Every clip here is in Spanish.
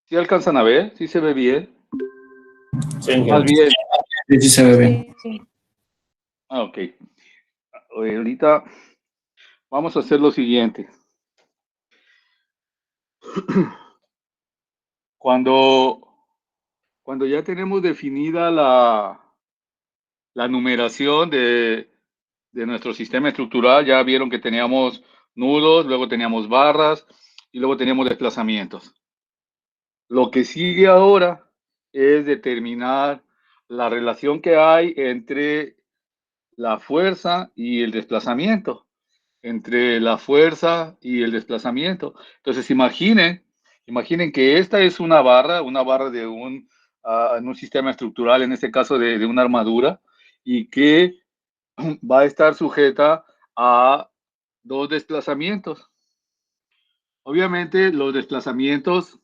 ¿Sí alcanzan a ver? ¿Sí se ve bien? Sí, Más bien. sí, sí se ve bien. Sí. Ok. Ahorita vamos a hacer lo siguiente. Cuando, cuando ya tenemos definida la numeración de nuestro sistema estructural, ya vieron que teníamos nudos, luego teníamos barras y luego teníamos desplazamientos. Lo que sigue ahora es determinar la relación que hay entre la fuerza y el desplazamiento. Entre la fuerza y el desplazamiento. Entonces, imaginen que esta es una barra de en un sistema estructural, en este caso de una armadura, y que va a estar sujeta a dos desplazamientos. Obviamente, los desplazamientos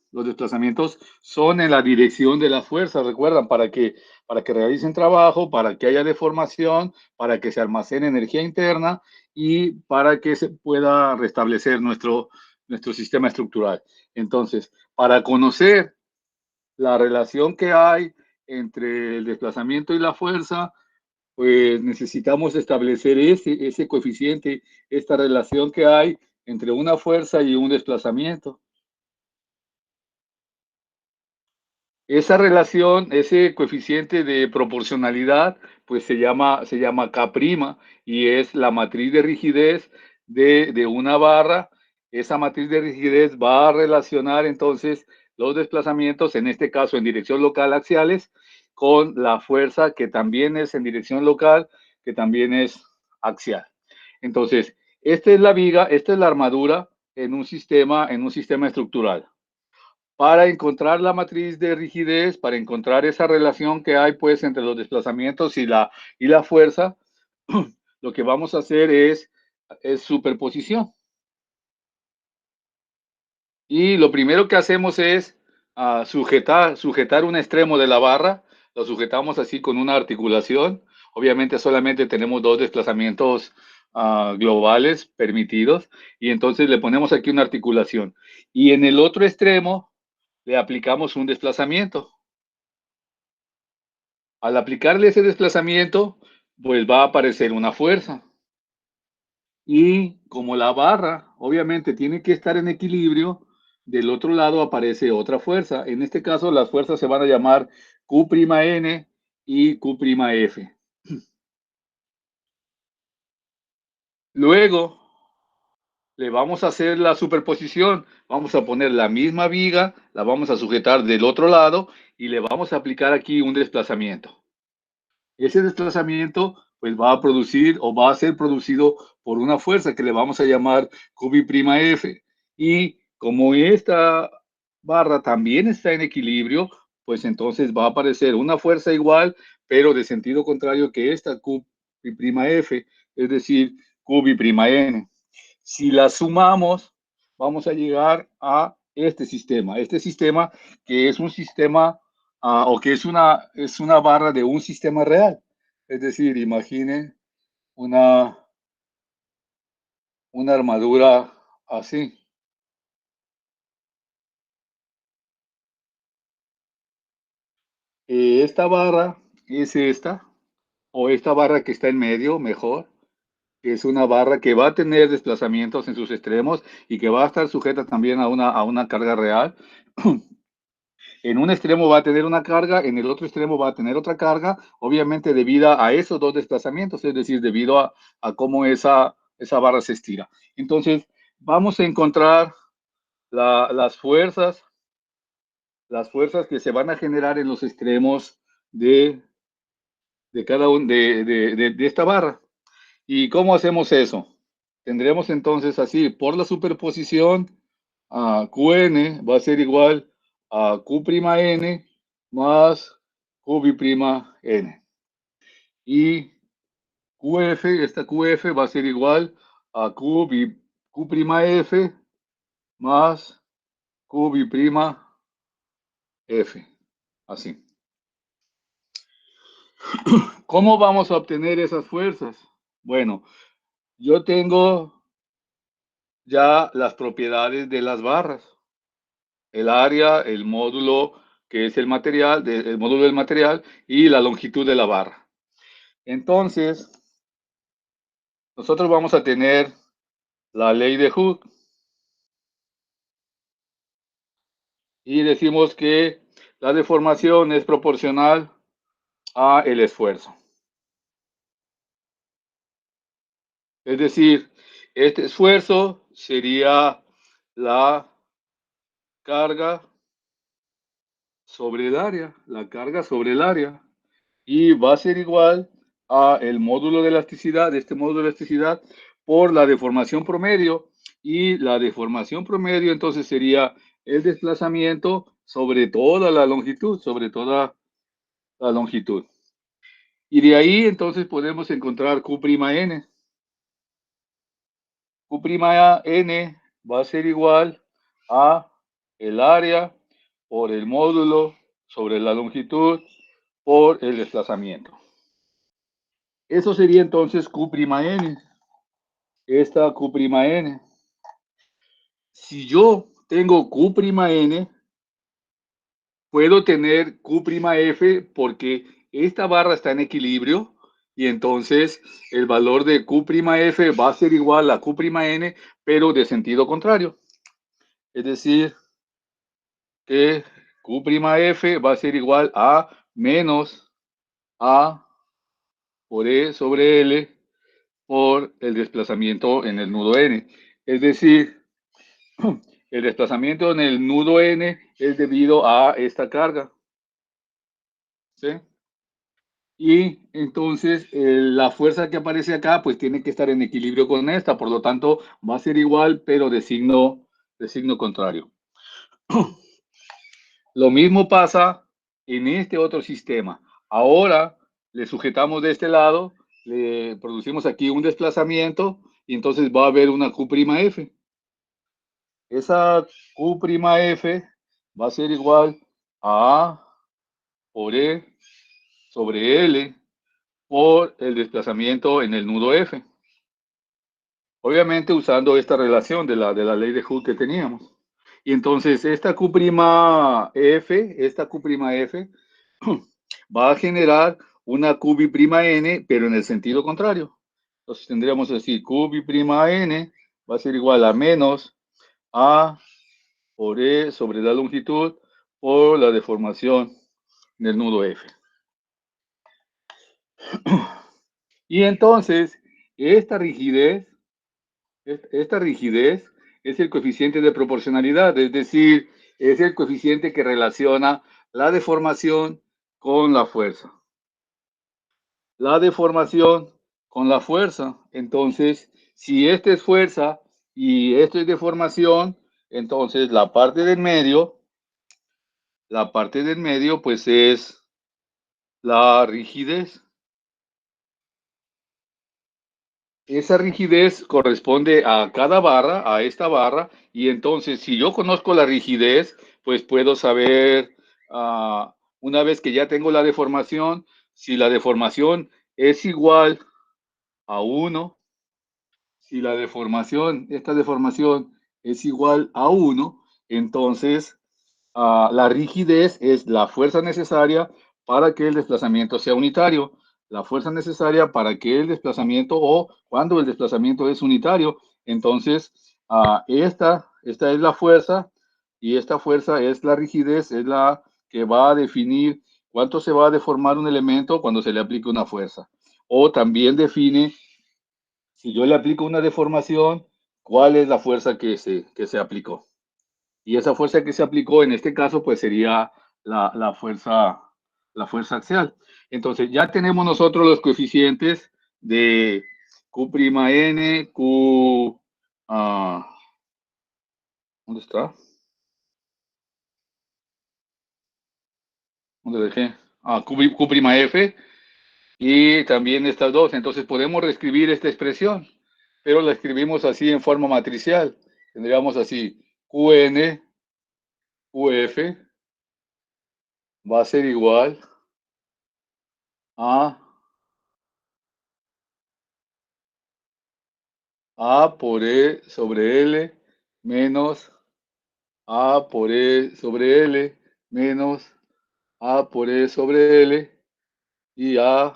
son en la dirección de la fuerza, recuerdan, para que realicen trabajo, para que haya deformación, para que se almacene energía interna y para que se pueda restablecer nuestro sistema estructural. Entonces, para conocer la relación que hay entre el desplazamiento y la fuerza, pues necesitamos establecer ese coeficiente, esta relación que hay entre una fuerza y un desplazamiento. Esa relación, ese coeficiente de proporcionalidad, pues se llama K' y es la matriz de rigidez de una barra. Esa matriz de rigidez va a relacionar entonces los desplazamientos, en este caso en dirección local axiales, con la fuerza que también es en dirección local, que también es axial. Entonces, esta es la viga, esta es la armadura en un sistema estructural. Para encontrar la matriz de rigidez, para encontrar esa relación que hay pues entre los desplazamientos y la fuerza, lo que vamos a hacer es superposición. Y lo primero que hacemos es sujetar un extremo de la barra, lo sujetamos así con una articulación. Obviamente solamente tenemos dos desplazamientos globales permitidos y entonces le ponemos aquí una articulación. Y en el otro extremo le aplicamos un desplazamiento. Al aplicarle ese desplazamiento, pues va a aparecer una fuerza. Y como la barra, obviamente, tiene que estar en equilibrio, del otro lado aparece otra fuerza. En este caso, las fuerzas se van a llamar Q'N y Q'F. Luego, le vamos a hacer la superposición. Vamos a poner la misma viga, la vamos a sujetar del otro lado y le vamos a aplicar aquí un desplazamiento. Ese desplazamiento pues va a producir o va a ser producido por una fuerza que le vamos a llamar Q'F. Y como esta barra también está en equilibrio, pues entonces va a aparecer una fuerza igual, pero de sentido contrario que esta Q'F, es decir, Q'N. Si la sumamos, vamos a llegar a este sistema que es un sistema o que es una barra de un sistema real. Es decir, imaginen una, una armadura así. Esta barra es esta, o esta barra que está en medio, mejor, que es una barra que va a tener desplazamientos en sus extremos y que va a estar sujeta también a una carga real. En un extremo va a tener una carga, en el otro extremo va a tener otra carga, obviamente debido a esos dos desplazamientos, es decir, debido a cómo esa barra se estira. Entonces, vamos a encontrar las fuerzas que se van a generar en los extremos de cada uno de esta barra. ¿Y cómo hacemos eso? Tendremos entonces así, por la superposición, Qn va a ser igual a Q'N más Q'N. Y Qf, esta Qf va a ser igual a Q'F más Q'F. Así. ¿Cómo vamos a obtener esas fuerzas? Bueno, yo tengo ya las propiedades de las barras. el área, el módulo que es el material, el módulo del material y la longitud de la barra. Entonces, nosotros vamos a tener la ley de Hooke y decimos que la deformación es proporcional a el esfuerzo. Es decir, este esfuerzo sería la carga sobre el área, la carga sobre el área, y va a ser igual a el módulo de elasticidad, este módulo de elasticidad, por la deformación promedio, y la deformación promedio entonces sería el desplazamiento sobre toda la longitud, sobre toda la longitud. Y de ahí entonces podemos encontrar Q'N. Q'N va a ser igual a el área por el módulo sobre la longitud por el desplazamiento. Eso sería entonces Q'N. Esta Q'N. Si yo tengo Q'N, puedo tener Q'F porque esta barra está en equilibrio y entonces el valor de Q'F va a ser igual a Q'N, pero de sentido contrario. Es decir, que Q'F va a ser igual a menos A por E sobre L por el desplazamiento en el nudo N. Es decir, el desplazamiento en el nudo N es debido a esta carga. ¿Sí? Y entonces la fuerza que aparece acá pues tiene que estar en equilibrio con esta, por lo tanto va a ser igual pero de signo contrario. Lo mismo pasa en este otro sistema. Ahora le sujetamos de este lado, le producimos aquí un desplazamiento y entonces va a haber una Q'F. Esa Q'F va a ser igual a A por E sobre L por el desplazamiento en el nudo F. Obviamente usando esta relación de la ley de Hooke que teníamos. Y entonces esta Q'F va a generar una Q'N, pero en el sentido contrario. Entonces tendríamos así, Q'N va a ser igual a menos A por E sobre la longitud por la deformación del nudo F. Y entonces, esta rigidez es el coeficiente de proporcionalidad, es decir, es el coeficiente que relaciona la deformación con la fuerza. La deformación con la fuerza. Entonces, si esta es fuerza y esto es deformación, entonces la parte del medio pues es la rigidez. Esa rigidez corresponde a cada barra, a esta barra, y entonces si yo conozco la rigidez, pues puedo saber, una vez que ya tengo la deformación, si la deformación es igual a 1, si esta deformación es igual a 1, entonces la rigidez es la fuerza necesaria para que el desplazamiento sea unitario. La fuerza necesaria para que el desplazamiento o cuando el desplazamiento es unitario. Entonces, esta es la fuerza y esta fuerza es la rigidez, es la que va a definir cuánto se va a deformar un elemento cuando se le aplique una fuerza. O también define, si yo le aplico una deformación, cuál es la fuerza que se aplicó. Y esa fuerza que se aplicó en este caso, pues sería la fuerza axial. Entonces, ya tenemos nosotros los coeficientes de Q'N, ¿dónde está? ¿Dónde dejé? Q'F y también estas dos. Entonces, podemos reescribir esta expresión, pero la escribimos así en forma matricial. Tendríamos así, Qn, Qf va a ser igual a A por E sobre L menos A por E sobre L menos A por E sobre L y A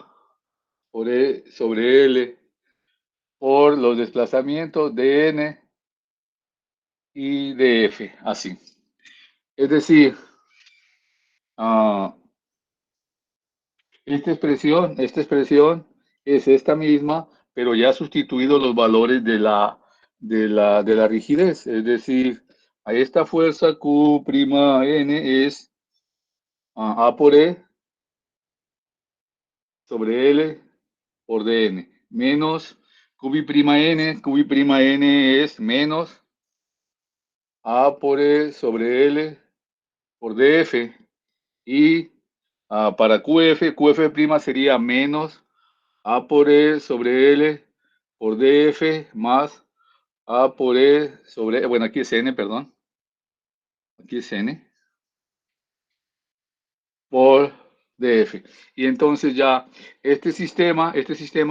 por E sobre L por los desplazamientos de N y de F, así. Es decir, esta expresión es esta misma, pero ya ha sustituido los valores de la rigidez. Es decir, a esta fuerza Q'N es A por E sobre L por dN, menos Q'N es menos A por E sobre L por dF, y para QF' sería menos A por E sobre L por dF más A por E sobre, bueno, aquí es N, perdón, aquí es N por dF. Y entonces ya este sistema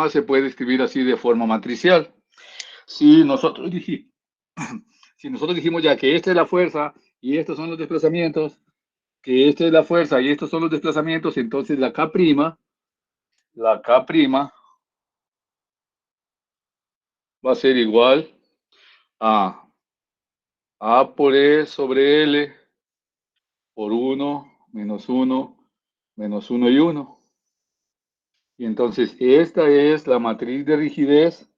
se puede escribir así de forma matricial. Si nosotros dijimos, si nosotros dijimos ya que esta es la fuerza y estos son los desplazamientos, que esta es la fuerza y estos son los desplazamientos, entonces la K', va a ser igual a A por E sobre L por 1, menos 1, menos 1 y 1. Y entonces esta es la matriz de rigidez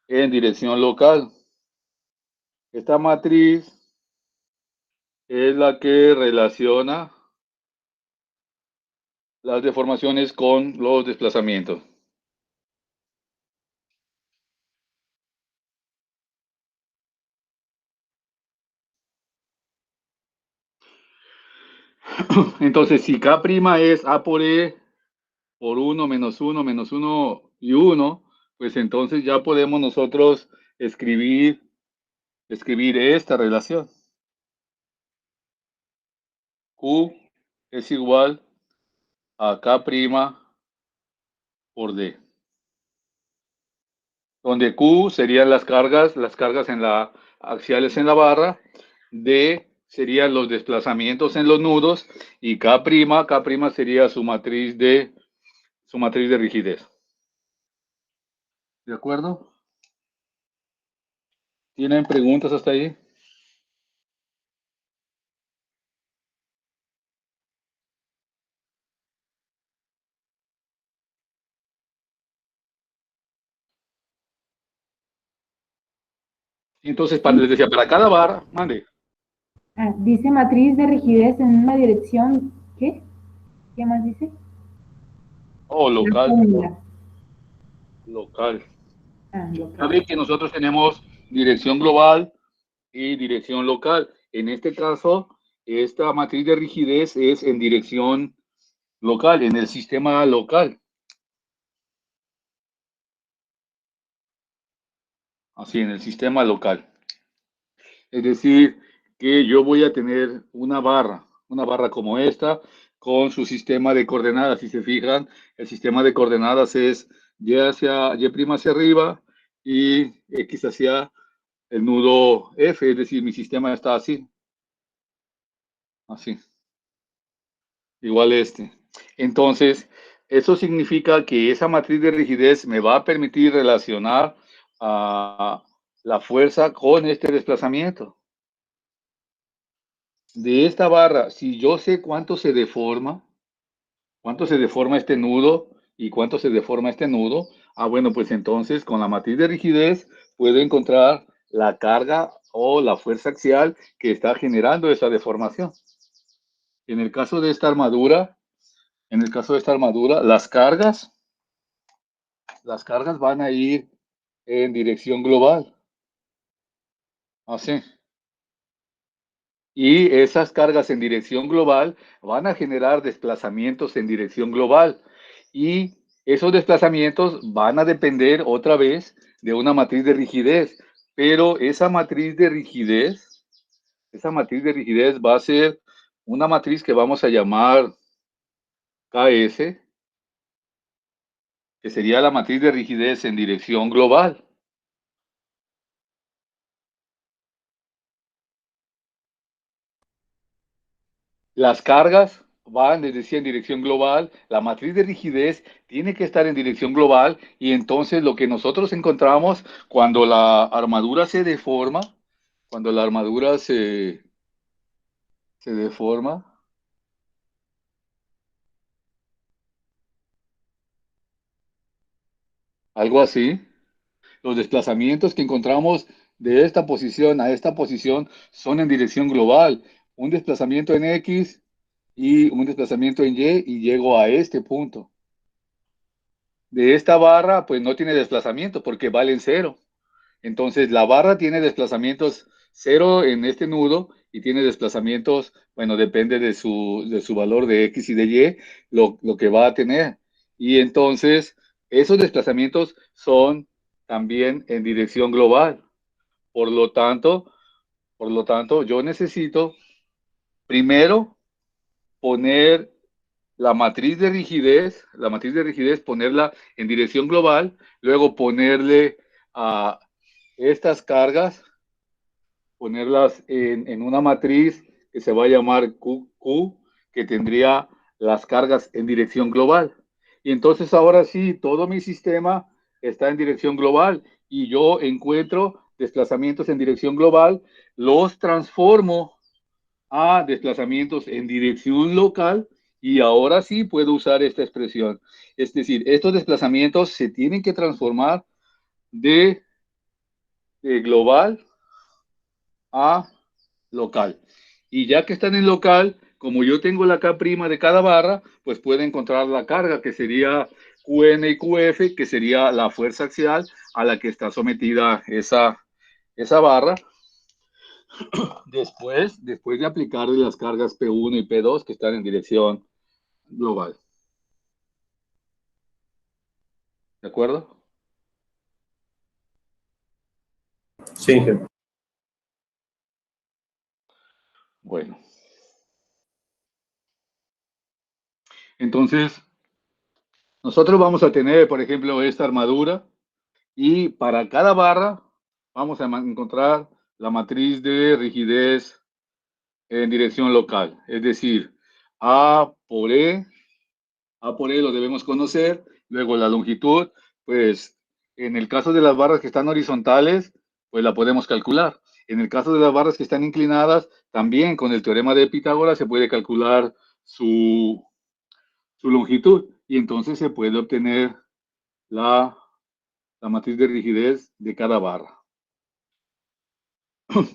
en dirección local. Esta matriz es la que relaciona las deformaciones con los desplazamientos. Entonces, si K' es A por E por 1, menos 1, menos 1 y 1, pues entonces ya podemos nosotros escribir esta relación. Q es igual a K' por D, donde Q serían las cargas en la axiales en la barra, D serían los desplazamientos en los nudos y K' sería su matriz de rigidez. ¿De acuerdo? ¿Tienen preguntas hasta ahí? Entonces, les decía, para cada barra, mande. Dice matriz de rigidez en una dirección, ¿qué? ¿Qué más dice? Oh, local. Local. Local. Local. Saben que nosotros tenemos dirección global y dirección local. En este caso, esta matriz de rigidez es en dirección local, en el sistema local. Así, en el sistema local. Es decir, que yo voy a tener una barra como esta, con su sistema de coordenadas. Si se fijan, el sistema de coordenadas es Y hacia arriba y X hacia el nudo F, es decir, mi sistema está así. Así. Igual este. Entonces, eso significa que esa matriz de rigidez me va a permitir relacionar la fuerza con este desplazamiento. De esta barra, si yo sé cuánto se deforma este nudo y cuánto se deforma este nudo, bueno, pues entonces con la matriz de rigidez puedo encontrar la carga o la fuerza axial que está generando esa deformación. En el caso de esta armadura, las cargas van a ir en dirección global. Así. Y esas cargas en dirección global van a generar desplazamientos en dirección global. Y esos desplazamientos van a depender otra vez de una matriz de rigidez. Pero esa matriz de rigidez va a ser una matriz que vamos a llamar KS, que sería la matriz de rigidez en dirección global. las cargas van, les decía, en dirección global, la matriz de rigidez tiene que estar en dirección global y entonces lo que nosotros encontramos cuando la armadura se deforma, cuando la armadura se deforma, algo así, los desplazamientos que encontramos de esta posición a esta posición son en dirección global. Un desplazamiento en X y un desplazamiento en y llego a este punto. De esta barra, pues no tiene desplazamiento porque vale en cero. Entonces, la barra tiene desplazamientos cero en este nudo y tiene desplazamientos, bueno, depende de su valor de X y de Y, lo que va a tener. Y entonces, esos desplazamientos son también en dirección global. Por lo tanto, yo necesito primero poner la matriz de rigidez, ponerla en dirección global, luego ponerle a estas cargas, ponerlas en una matriz que se va a llamar QQ, que tendría las cargas en dirección global. Y entonces ahora sí, todo mi sistema está en dirección global y yo encuentro desplazamientos en dirección global, los transformo a desplazamientos en dirección local y ahora sí puedo usar esta expresión. Es decir, estos desplazamientos se tienen que transformar de global a local. Y ya que están en local, como yo tengo la K' de cada barra, pues puedo encontrar la carga, que sería Qn y Qf, que sería la fuerza axial a la que está sometida esa barra. Después de aplicarle las cargas P1 y P2 que están en dirección global. ¿De acuerdo? Sí. Bueno. Entonces, nosotros vamos a tener, por ejemplo, esta armadura y para cada barra vamos a encontrar la matriz de rigidez en dirección local. Es decir, A por E lo debemos conocer. Luego la longitud, pues en el caso de las barras que están horizontales, pues la podemos calcular. En el caso de las barras que están inclinadas, también con el teorema de Pitágoras se puede calcular su longitud y entonces se puede obtener la matriz de rigidez de cada barra.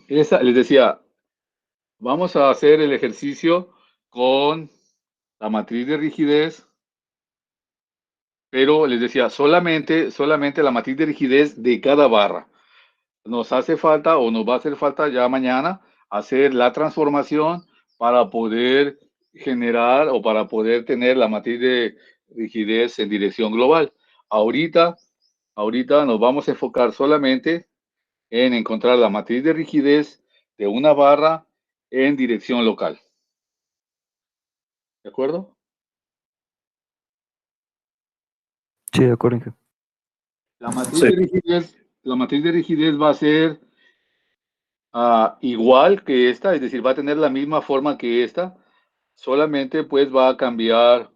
Les decía, vamos a hacer el ejercicio con la matriz de rigidez, pero les decía, solamente la matriz de rigidez de cada barra. Nos hace falta o nos va a hacer falta ya mañana hacer la transformación para poder generar o para poder tener la matriz de rigidez en dirección global. Ahorita nos vamos a enfocar solamente en encontrar la matriz de rigidez de una barra en dirección local. ¿De acuerdo? Sí, de acuerdo, Inge. La matriz de rigidez va a ser igual que esta, es decir, va a tener la misma forma que esta, solamente pues va a cambiar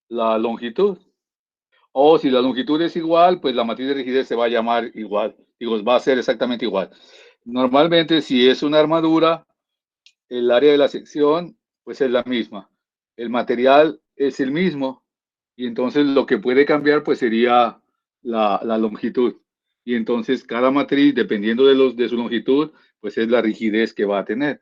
la longitud. O si la longitud es igual, pues la matriz de rigidez se va a llamar igual. Digo, va a ser exactamente igual. Normalmente, si es una armadura, el área de la sección pues es la misma. El material es el mismo y entonces lo que puede cambiar pues sería la longitud. Y entonces cada matriz, dependiendo de su longitud, pues es la rigidez que va a tener.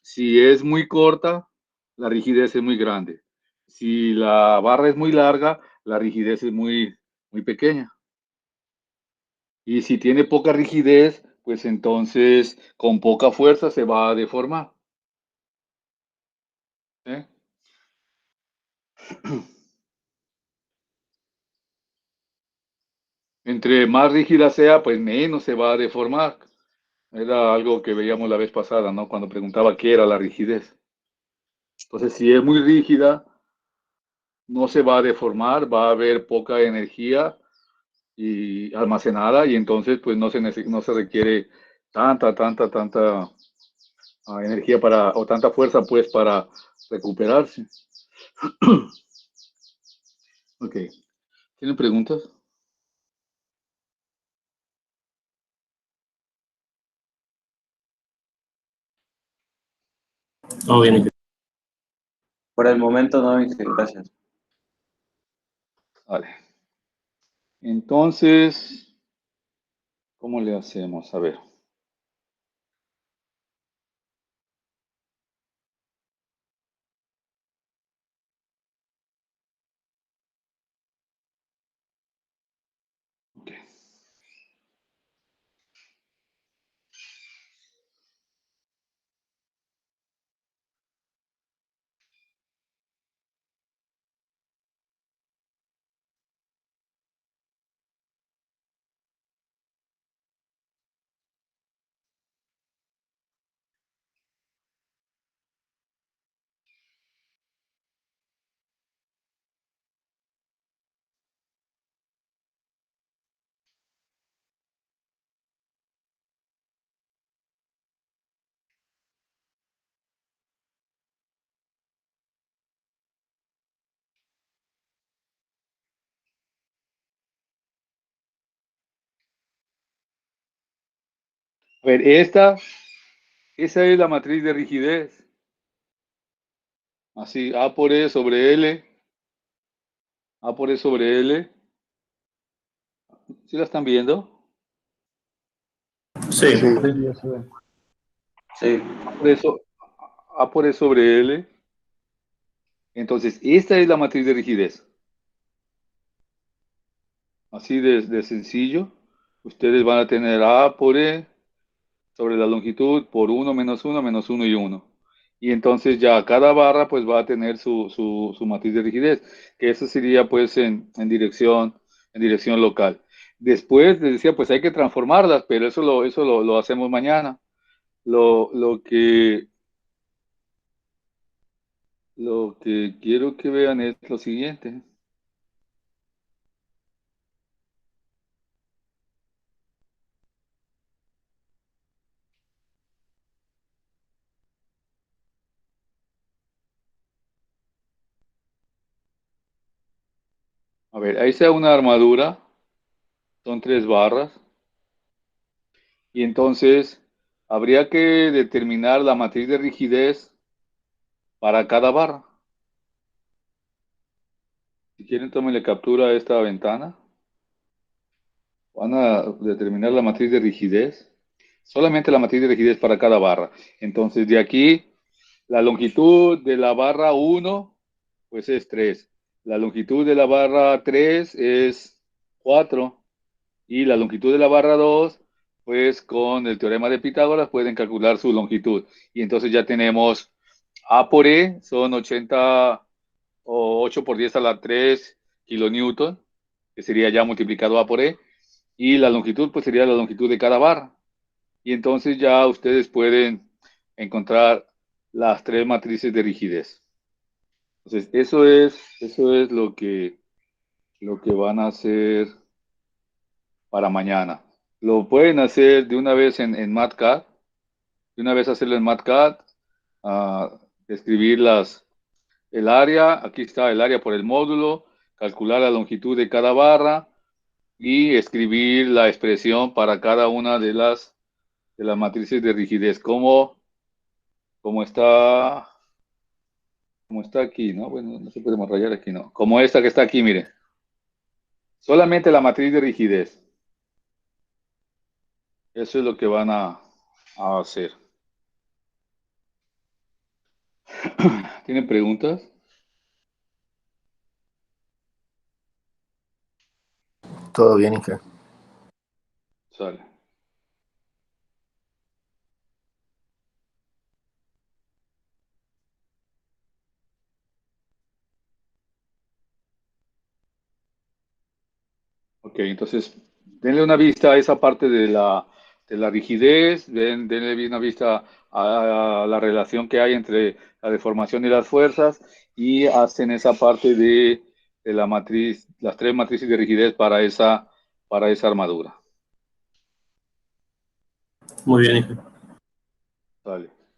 Si es muy corta, la rigidez es muy grande. Si la barra es muy larga, la rigidez es muy pequeña. Y si tiene poca rigidez, pues entonces con poca fuerza se va a deformar. ¿Eh? Entre más rígida sea, pues menos se va a deformar. Era algo que veíamos la vez pasada, ¿no? Cuando preguntaba qué era la rigidez. Entonces, si es muy rígida, no se va a deformar, va a haber poca energía y almacenada y entonces pues no se requiere tanta energía para, o tanta fuerza pues para recuperarse. Ok. ¿Tienen preguntas? Todo bien, Inge. Por el momento no, Inge, gracias. Vale. Entonces, ¿cómo le hacemos? A ver. Ok. A ver, esa es la matriz de rigidez. Así, A por E sobre L. A por E sobre L. ¿Sí la están viendo? Sí, sí. A por E sobre L. Entonces, esta es la matriz de rigidez. Así de sencillo. Ustedes van a tener A por E sobre la longitud por 1 menos 1 menos 1 y 1. Y entonces ya cada barra pues va a tener su matriz de rigidez, que eso sería pues en dirección local. Después les decía pues hay que transformarlas, pero eso lo hacemos mañana. Lo que quiero que vean es lo siguiente. A ver, ahí está una armadura, son 3 barras, y entonces habría que determinar la matriz de rigidez para cada barra. Si quieren, tómenle captura a esta ventana. Van a determinar la matriz de rigidez. Solamente la matriz de rigidez para cada barra. Entonces, de aquí, la longitud de la barra 1, pues es 3. La longitud de la barra 3 es 4. Y la longitud de la barra 2, pues con el teorema de Pitágoras pueden calcular su longitud. Y entonces ya tenemos A por E, son 80 o 8 por 10 a la 3 kilonewton, que sería ya multiplicado A por E, y la longitud pues sería la longitud de cada barra. Y entonces ya ustedes pueden encontrar las 3 matrices de rigidez. Entonces eso es lo que van a hacer para mañana. Lo pueden hacer de una vez en MATCAD, de una vez hacerlo en MATCAD, escribir el área, aquí está el área por el módulo, calcular la longitud de cada barra y escribir la expresión para cada una de las matrices de rigidez, como está, como está aquí, ¿no? Bueno, no se puede rayar aquí, ¿no? Como esta que está aquí, miren. Solamente la matriz de rigidez. Eso es lo que van a hacer. ¿Tienen preguntas? Todo bien, Inge. Sale. Ok, entonces denle una vista a esa parte de la rigidez, denle una vista a la relación que hay entre la deformación y las fuerzas y hacen esa parte de la matriz, las 3 matrices de rigidez para esa armadura. Muy bien, Inge. Vale.